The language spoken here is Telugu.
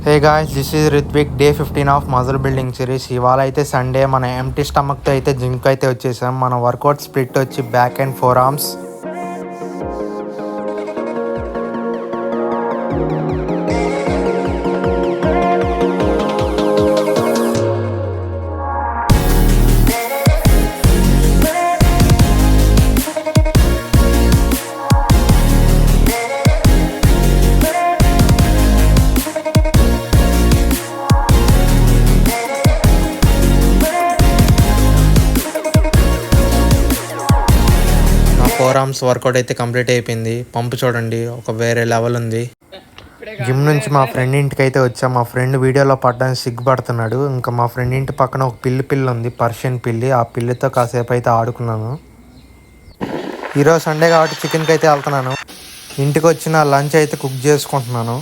Hey guys, this is Rithvik. Day 15 of muscle building series. ఇవాళ అయితే సండే. మన ఎంటీ స్టమక్తో అయితే జిమ్కి అయితే వచ్చేసాం. మన వర్కౌట్ స్ప్లిట్ వచ్చి back and forearms. Forearms workout అయితే కంప్లీట్ అయిపోయింది. పంపు చూడండి, ఒక వేరే లెవెల్ ఉంది. జిమ్ నుంచి మా ఫ్రెండ్ ఇంటికి అయితే వచ్చాం. మా ఫ్రెండ్ వీడియోలో పడడానికి సిగ్గుపడుతున్నాడు. ఇంకా మా ఫ్రెండ్ ఇంటి పక్కన ఒక పిల్లి ఉంది, పర్షియన్ పిల్లి. ఆ పిల్లితో కాసేపు అయితే ఆడుకున్నాను. ఈరోజు సండే కాబట్టి చికెన్కి అయితే వెళ్తున్నాను. ఇంటికి వచ్చిన లంచ్ అయితే కుక్ చేసుకుంటున్నాను.